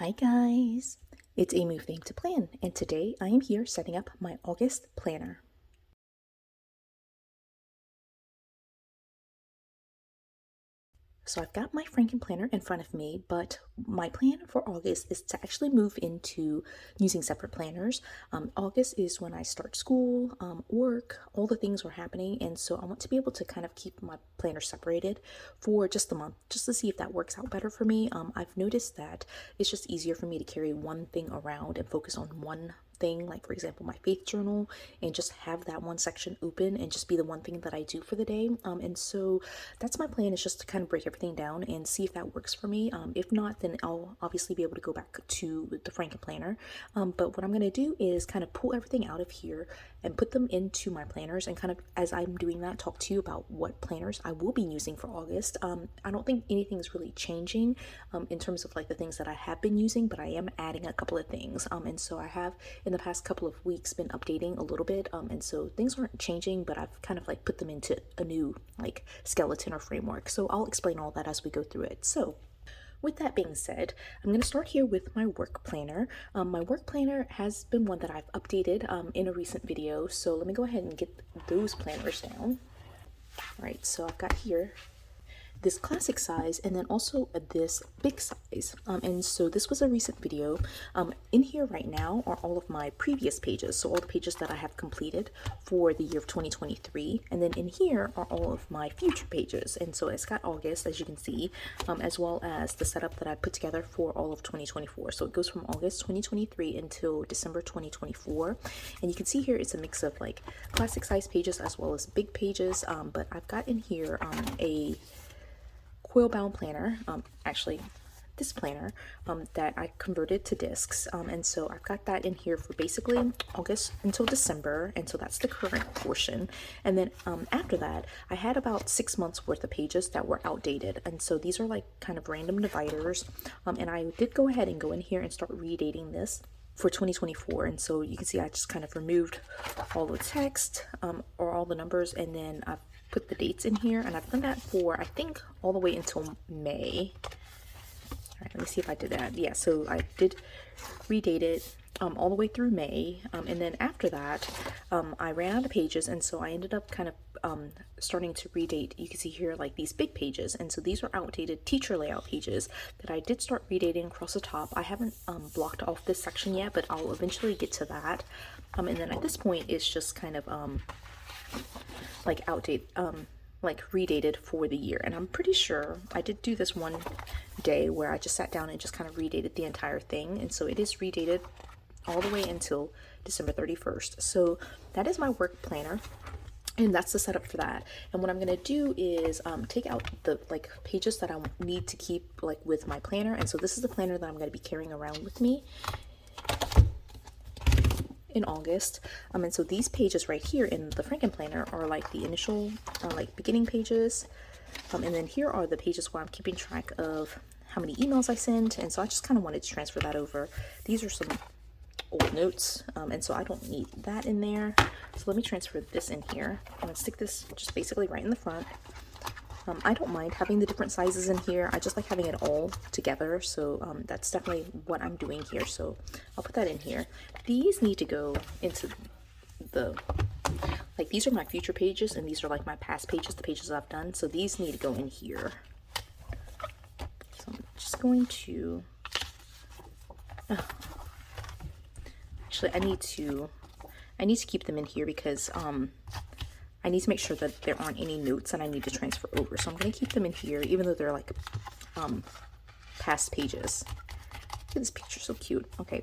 Hi guys, it's a Move Theme to Plan, and today I am here setting up my August planner. So I've got my Frankenplanner in front of me, but my plan for August is to actually move into using separate planners. August is when I start school, work, all the things were happening, and so I want to be able to kind of keep my planner separated for just a month, just to see if that works out better for me. I've noticed that it's just easier for me to carry one thing around and focus on one thing, like for example my faith journal, and just have that one section open and just be the one thing that I do for the day. And so that's my plan, is just to kind of break everything down and see if that works for me. If not, then I'll obviously be able to go back to the Frankenplanner. But what I'm going to do is kind of pull everything out of here and put them into my planners, and kind of as I'm doing that, talk to you about what planners I will be using for August. I don't think anything's really changing in terms of like the things that I have been using, but I am adding a couple of things. And so I have in the past couple of weeks been updating a little bit, and so things aren't changing, but I've kind of like put them into a new like skeleton or framework. So I'll explain all that as we go through it. So with that being said, I'm going to start here with my work planner. My work planner has been one that I've updated in a recent video, so let me go ahead and get those planners down. All right, so I've got here this classic size and then also this big size, and so this was a recent video. In here right now are all of my previous pages, so all the pages that I have completed for the year of 2023, and then in here are all of my future pages. And so it's got August, as you can see, as well as the setup that I put together for all of 2024. So it goes from August 2023 until December 2024, and you can see here it's a mix of like classic size pages as well as big pages. But I've got in here a coil bound planner, actually this planner that I converted to discs, and so I've got that in here for basically August until December, and so that's the current portion. And then after that I had about 6 months worth of pages that were outdated, and so these are like kind of random dividers, and I did go ahead and go in here and start redating this for 2024. And so you can see I just kind of removed all the text or all the numbers, and then I've put the dates in here, and I've done that for I think all the way until May. All right, let me see if I did that. Yeah, so I did redate it all the way through May, and then after that I ran out of pages, and so I ended up kind of starting to redate. You can see here like these big pages, and so these are outdated teacher layout pages that I did start redating across the top. I haven't blocked off this section yet, but I'll eventually get to that. And then at this point it's just kind of like like redated for the year. And I'm pretty sure I did do this one day where I just sat down and just kind of redated the entire thing, and so it is redated all the way until December 31st. So that is my work planner, and that's the setup for that. And what I'm going to do is take out the like pages that I need to keep like with my planner, and so this is the planner that I'm going to be carrying around with me in August. And so these pages right here in the Frankenplanner are like the initial like beginning pages, and then here are the pages where I'm keeping track of how many emails I sent, and so I just kind of wanted to transfer that over. These are some old notes, and so I don't need that in there, so let me transfer this in here. I'm gonna stick this just basically right in the front. I don't mind having the different sizes in here. I just like having it all together, so that's definitely what I'm doing here. So I'll put that in here. These need to go into the, like these are my future pages, and these are like my past pages, the pages I've done. So these need to go in here. So I'm just going to, actually I need to keep them in here because I need to make sure that there aren't any notes that I need to transfer over. So I'm going to keep them in here, even though they're like past pages. Look at this picture, so cute. Okay,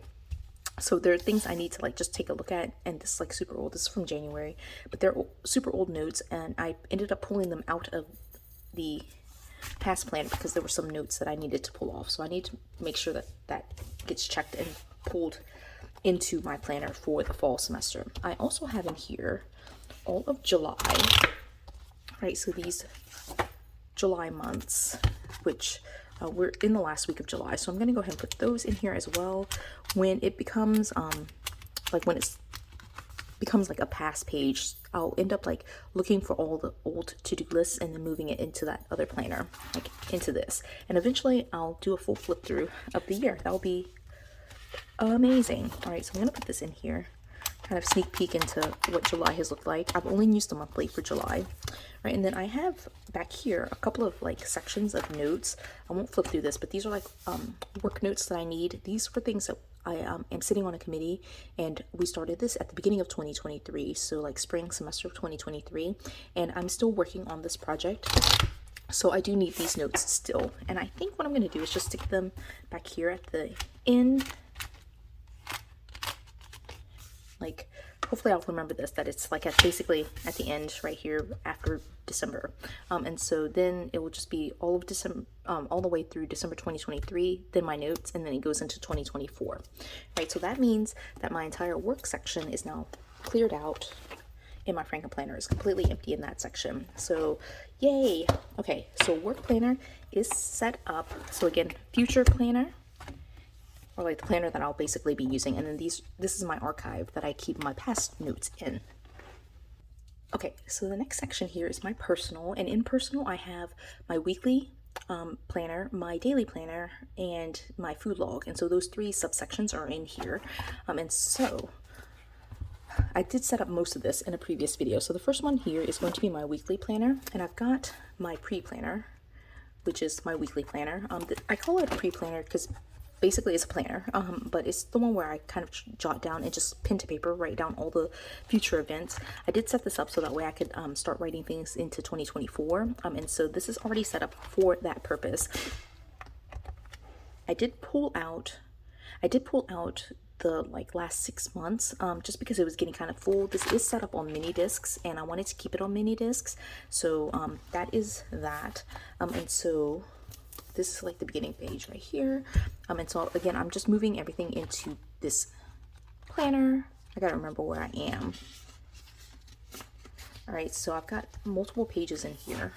so there are things I need to like just take a look at, and this is like super old. This is from January, but they're super old notes, and I ended up pulling them out of the past plan because there were some notes that I needed to pull off. So I need to make sure that that gets checked and pulled into my planner for the fall semester. I also have in here all of July, right? So these July months, which we're in the last week of July, so I'm going to go ahead and put those in here as well. When it becomes like when it's becomes like a past page. I'll end up like looking for all the old to-do lists and then moving it into that other planner, like into this. And eventually I'll do a full flip through of the year. That'll be amazing. All right, so I'm gonna put this in here, kind of sneak peek into what July has looked like. I've only used the monthly for July. Right, and then I have back here a couple of like sections of notes. I won't flip through this, but these are like work notes that I need. These were things that I am sitting on a committee, and we started this at the beginning of 2023, so like spring semester of 2023, and I'm still working on this project. So I do need these notes still, and I think what I'm going to do is just stick them back here at the end. Like, hopefully I'll remember this, that it's like basically at the end right here after December. And so then it will just be all of December, all the way through December 2023, then my notes, and then it goes into 2024. Right, so that means that my entire work section is now cleared out in my Frankenplanner. It's completely empty in that section. So yay. Okay, so work planner is set up. So again, future planner, or like the planner that I'll basically be using, and then this is my archive that I keep my past notes in. Okay, so the next section here is my personal, and in personal I have my weekly planner, my daily planner, and my food log, and so those three subsections are in here. And so I did set up most of this in a previous video. So the first one here is going to be my weekly planner, and I've got my pre-planner, which is my weekly planner. I call it a pre-planner because basically it's a planner, but it's the one where I kind of jot down and just pen to paper, write down all the future events. I did set this up so that way I could start writing things into 2024, and so this is already set up for that purpose. I did pull out the like last 6 months just because it was getting kind of full. This is set up on mini discs, and I wanted to keep it on mini discs, so that is that. And so this is like the beginning page right here. And so again, I'm just moving everything into this planner. I gotta remember where I am. All right, so I've got multiple pages in here.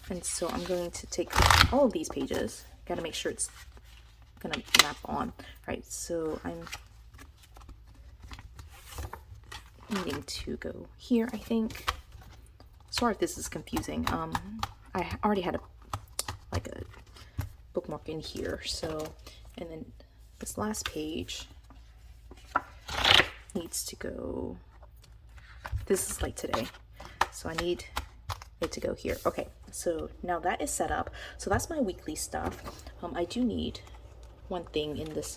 And so I'm going to take all of these pages. Gotta make sure it's gonna map on. All right, so I'm needing to go here, I think. Sorry if this is confusing. I already had a bookmark in here, so, and then this last page needs to go, this is like today, so I need it to go here. Okay, so now that is set up. So that's my weekly stuff. I do need one thing in this,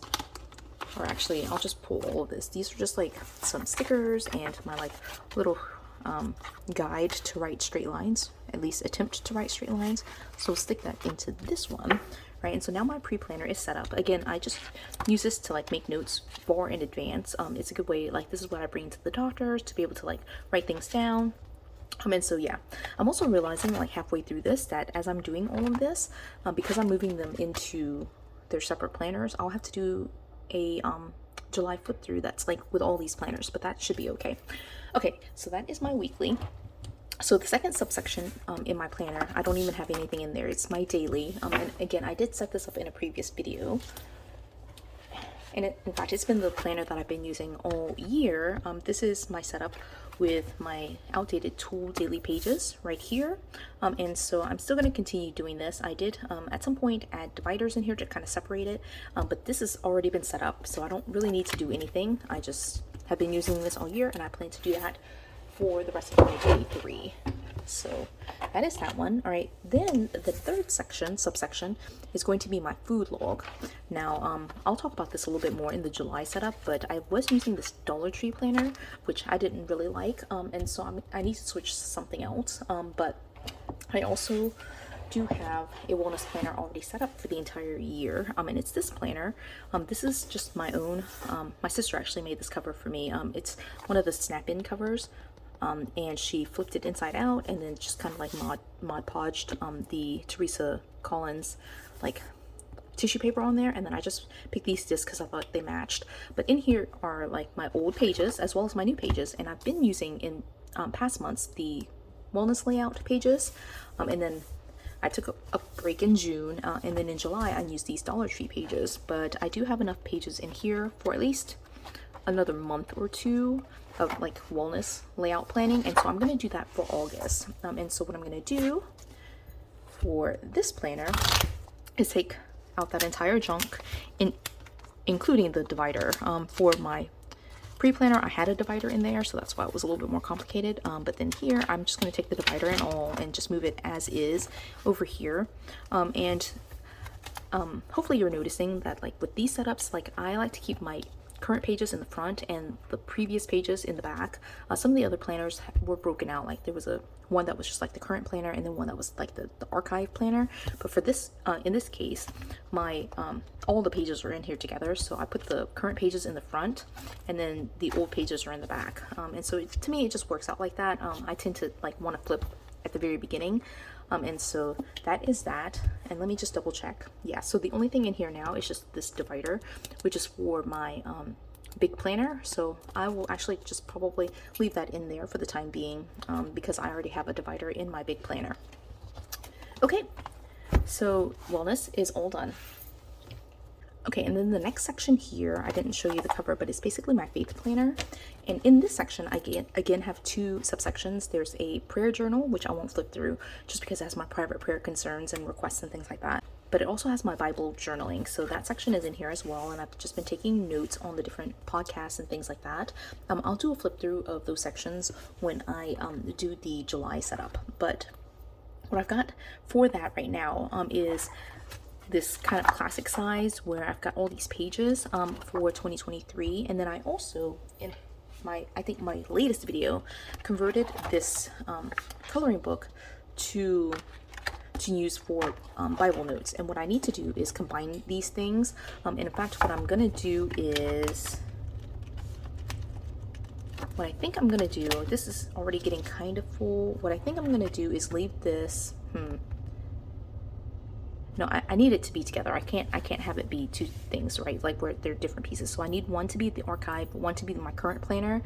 or actually I'll just pull all of this. These are just like some stickers and my like little guide to write straight lines, at least attempt to write straight lines. So we'll stick that into this one, right? And so now my pre-planner is set up. Again, I just use this to like make notes far in advance. It's a good way, like this is what I bring to the doctors to be able to like write things down. And so yeah, I'm also realizing like halfway through this that as I'm doing all of this, because I'm moving them into their separate planners, I'll have to do a July flip through that's like with all these planners, but that should be okay. Okay, so that is my weekly. So the second subsection in my planner, I don't even have anything in there. It's my daily. And again, I did set this up in a previous video. And in fact, it's been the planner that I've been using all year. This is my setup with my outdated tool daily pages right here. And so I'm still going to continue doing this. I did at some point add dividers in here to kind of separate it, but this has already been set up, so I don't really need to do anything. I just have been using this all year, and I plan to do that for the rest of 2023. So that is that one. All right, then the third subsection is going to be my food log. Now I'll talk about this a little bit more in the July setup, but I was using this Dollar Tree planner, which I didn't really like, and so I need to switch to something else. But I also do have a wellness planner already set up for the entire year, and it's this planner. This is just my own. My sister actually made this cover for me. It's one of the snap-in covers. And she flipped it inside out and then just kind of like Mod Podged the Teresa Collins like tissue paper on there, and then I just picked these discs because I thought they matched. But in here are like my old pages as well as my new pages, and I've been using in past months the wellness layout pages, and then I took a break in June, and then in July I used these Dollar Tree pages, but I do have enough pages in here for at least another month or two of like wellness layout planning, and so I'm going to do that for August. And so what I'm going to do for this planner is take out that entire junk, including the divider. For my pre-planner I had a divider in there, so that's why it was a little bit more complicated, but then here I'm just going to take the divider and all and just move it as is over here. Hopefully you're noticing that like with these setups, like I like to keep my current pages in the front and the previous pages in the back. Some of the other planners were broken out, like there was one that was just like the current planner and then one that was like the archive planner, but for this in this case my all the pages are in here together, so I put the current pages in the front and then the old pages are in the back, and so to me it just works out like that. I tend to like want to flip at the very beginning, and so that is that. And let me just double check. Yeah, so the only thing in here now is just this divider, which is for my big planner, so I will actually just probably leave that in there for the time being, because I already have a divider in my big planner. Okay, so wellness is all done. Okay, and then the next section here, I didn't show you the cover, but it's basically my faith planner. And in this section, I again have two subsections. There's a prayer journal, which I won't flip through just because it has my private prayer concerns and requests and things like that. But it also has my Bible journaling, so that section is in here as well. And I've just been taking notes on the different podcasts and things like that. I'll do a flip through of those sections when I do the July setup. But what I've got for that right now is this kind of classic size where I've got all these pages for 2023, and then I also, in I think my latest video, converted this coloring book to use for Bible notes. And what I need to do is combine these things, and in fact what I'm gonna do is, what I think I'm gonna do, this is already getting kind of full, what I think I'm gonna do is leave this, no, I need it to be together. I can't have it be two things, right? Like where they're different pieces. So I need one to be the archive, one to be my current planner,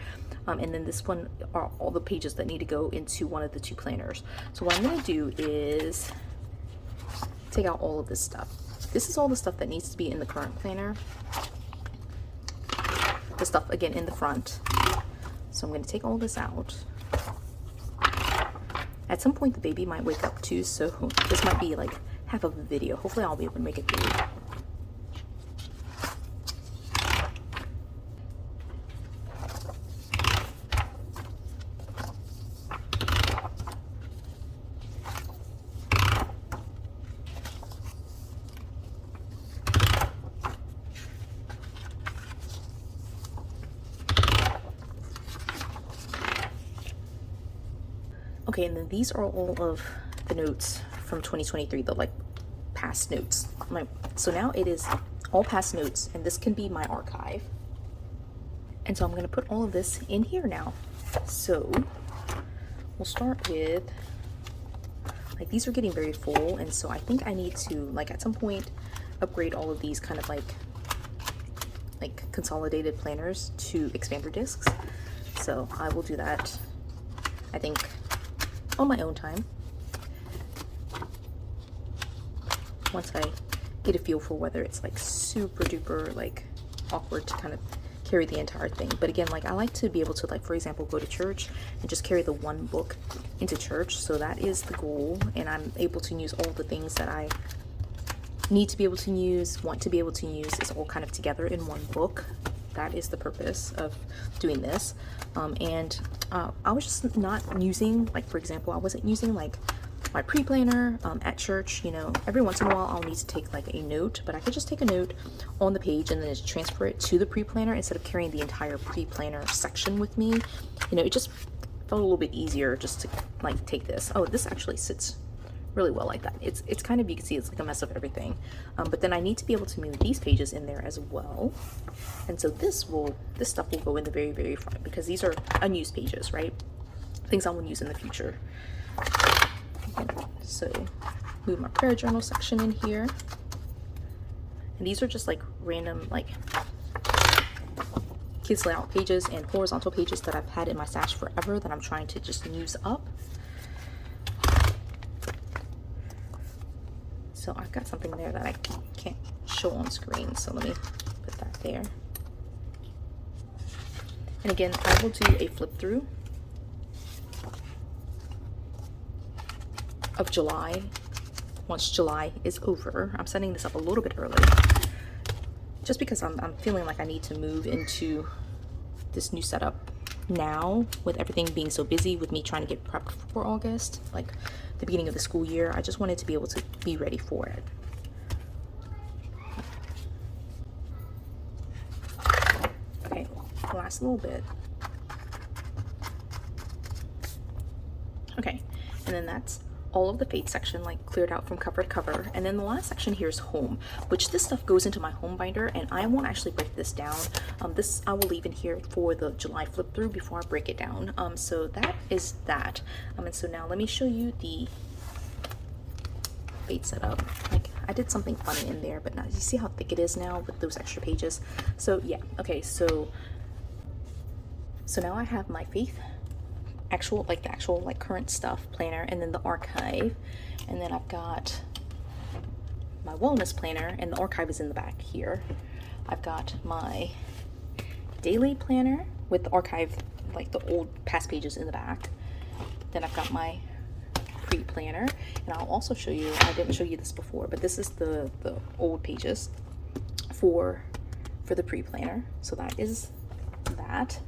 and then this one are all the pages that need to go into one of the two planners. So what I'm gonna do is take out all of this stuff. This is all the stuff that needs to be in the current planner. The stuff again in the front. So I'm gonna take all this out. At some point the baby might wake up too, so this might be like half of the video. Hopefully I'll be able to make it through. Okay, and then these are all of the notes from 2023, the like past notes. So now it is all past notes, and this can be my archive. And so I'm going to put all of this in here now. So we'll start with, like, these are getting very full, and so I think I need to, like, at some point upgrade all of these kind of like consolidated planners to expander discs. So I will do that, I think, on my own time, once I get a feel for whether it's like super duper like awkward to kind of carry the entire thing. But again, like I like to be able to, like, for example, go to church and just carry the one book into church. So that is the goal, and I'm able to use all the things that I need to be able to use, want to be able to use, is all kind of together in one book. That is the purpose of doing this. I was just not using, like, for example, I wasn't using like my pre-planner at church. You know, every once in a while I'll need to take like a note, but I could just take a note on the page and then just transfer it to the pre-planner instead of carrying the entire pre-planner section with me. You know, it just felt a little bit easier just to like take this. Oh, this actually sits really well like that. It's kind of, you can see it's like a mess of everything, but then I need to be able to move these pages in there as well. And so this stuff will go in the very, very front, because these are unused pages, right? Things I will use in the future. So move my prayer journal section in here, and these are just like random like kids layout pages and horizontal pages that I've had in my stash forever that I'm trying to just use up. So I've got something there that I can't show on screen, so let me put that there. And again, I will do a flip through of July once July is over. I'm setting this up a little bit early just because I'm feeling like I need to move into this new setup now, with everything being so busy with me trying to get prepped for August, like the beginning of the school year. I just wanted to be able to be ready for it. Okay, last little bit. Okay, and then that's all of the fate section like cleared out from cover to cover. And then the last section here is home, which this stuff goes into my home binder, and I won't actually break this down. This I will leave in here for the July flip through before I break it down. So that is that. And so now let me show you the fate setup. Like, I did something funny in there, but now you see how thick it is now with those extra pages. So yeah, okay, so now I have my faith actual current stuff planner, and then the archive, and then I've got my wellness planner, and the archive is in the back here. I've got my daily planner with the archive, like the old past pages in the back. Then I've got my pre-planner, and I'll also show you, I didn't show you this before, but this is the old pages for the pre-planner. So that is that.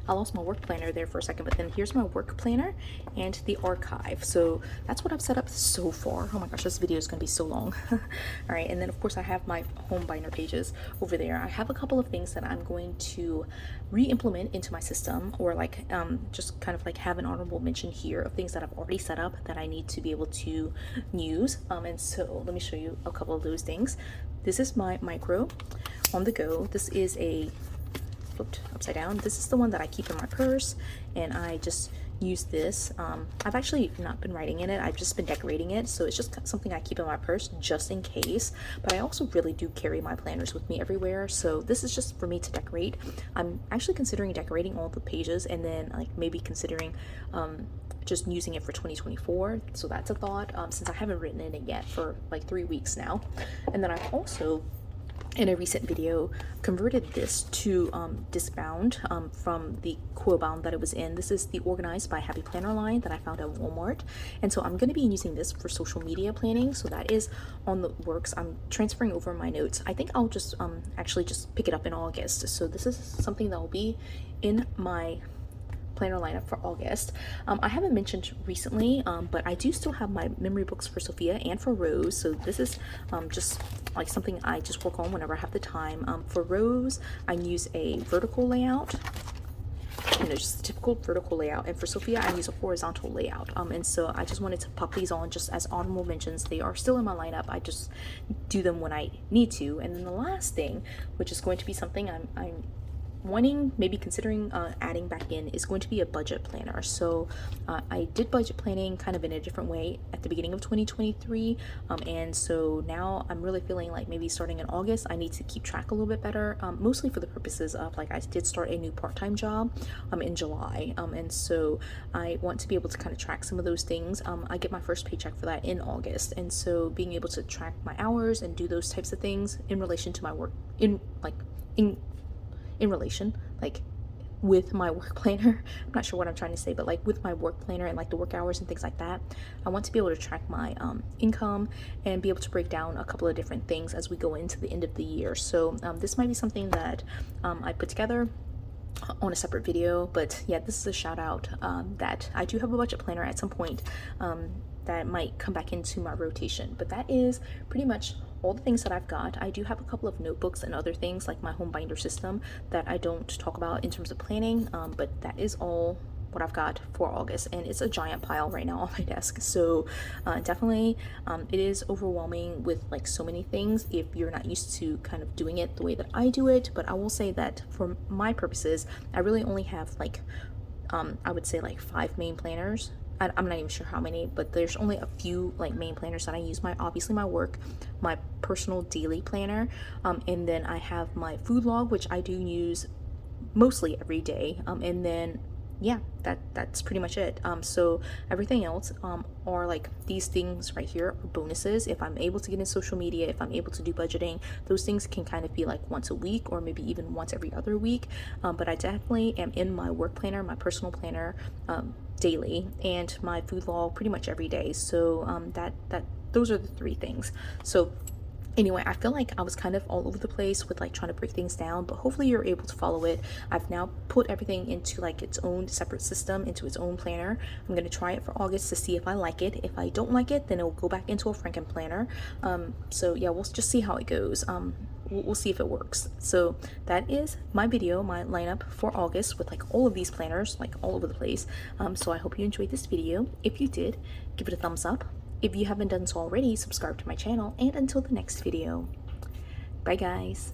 I lost my work planner there for a second, but then here's my work planner and the archive. So that's what I've set up so far. Oh my gosh, this video is going to be so long. All right, and then of course I have my home binder pages over there. I have a couple of things that I'm going to re-implement into my system, or like just kind of like have an honorable mention here of things that I've already set up that I need to be able to use. And so let me show you a couple of those things. This is my micro on the go. This is a flipped upside down. This is the one that I keep in my purse, and I just use this. I've actually not been writing in it, I've just been decorating it, so it's just something I keep in my purse just in case. But I also really do carry my planners with me everywhere, so this is just for me to decorate. I'm actually considering decorating all the pages, and then like maybe considering just using it for 2024. So that's a thought, since I haven't written in it yet for like 3 weeks now. And then I've also, in a recent video, converted this to discbound from the coil bound that it was in. This is the Organized by Happy Planner line that I found at Walmart, and so I'm going to be using this for social media planning. So that is on the works. I'm transferring over my notes. I think I'll just actually just pick it up in August. So this is something that will be in my planner lineup for August. I haven't mentioned recently, but I do still have my memory books for Sophia and for Rose. So this is just like something I just work on whenever I have the time. For Rose, I use a vertical layout, just a typical vertical layout, and for Sophia I use a horizontal layout. And so I just wanted to pop these on just as honorable mentions. They are still in my lineup, I just do them when I need to. And then the last thing, which is going to be something I'm wanting, maybe considering adding back in, is going to be a budget planner. So I did budget planning kind of in a different way at the beginning of 2023, and so now I'm really feeling like maybe starting in August I need to keep track a little bit better, mostly for the purposes of, like, I did start a new part-time job in July, and so I want to be able to kind of track some of those things. I get my first paycheck for that in August, and so being able to track my hours and do those types of things in relation to my work, in relation, like with my work planner. I'm not sure what I'm trying to say, but like with my work planner and like the work hours and things like that, I want to be able to track my income and be able to break down a couple of different things as we go into the end of the year. So this might be something that I put together on a separate video, but yeah, this is a shout out that I do have a budget planner at some point that might come back into my rotation. But that is pretty much all the things that I've got. I do have a couple of notebooks and other things like my home binder system that I don't talk about in terms of planning, but that is all what I've got for August, and it's a giant pile right now on my desk. So definitely it is overwhelming with like so many things if you're not used to kind of doing it the way that I do it. But I will say that for my purposes, I really only have like I would say like 5 main planners. I'm not even sure how many, but there's only a few like main planners that I use. Obviously my work, my personal daily planner, and then I have my food log, which I do use mostly every day, and then yeah, that's pretty much it. So everything else are like these things right here are bonuses. If I'm able to get in social media, if I'm able to do budgeting, those things can kind of be like once a week or maybe even once every other week. But I definitely am in my work planner, my personal planner, daily, and my food log pretty much every day. So that those are the three things. So anyway, I feel like I was kind of all over the place with like trying to break things down, but hopefully you're able to follow it. I've now put everything into like its own separate system, into its own planner. I'm going to try it for August to see if I like it. If I don't like it, then it will go back into a Frankenplanner. So yeah, we'll just see how it goes. We'll see if it works. So that is my video, my lineup for August with like all of these planners, like all over the place. So I hope you enjoyed this video. If you did, give it a thumbs up. If you haven't done so already, subscribe to my channel, and until the next video, bye guys.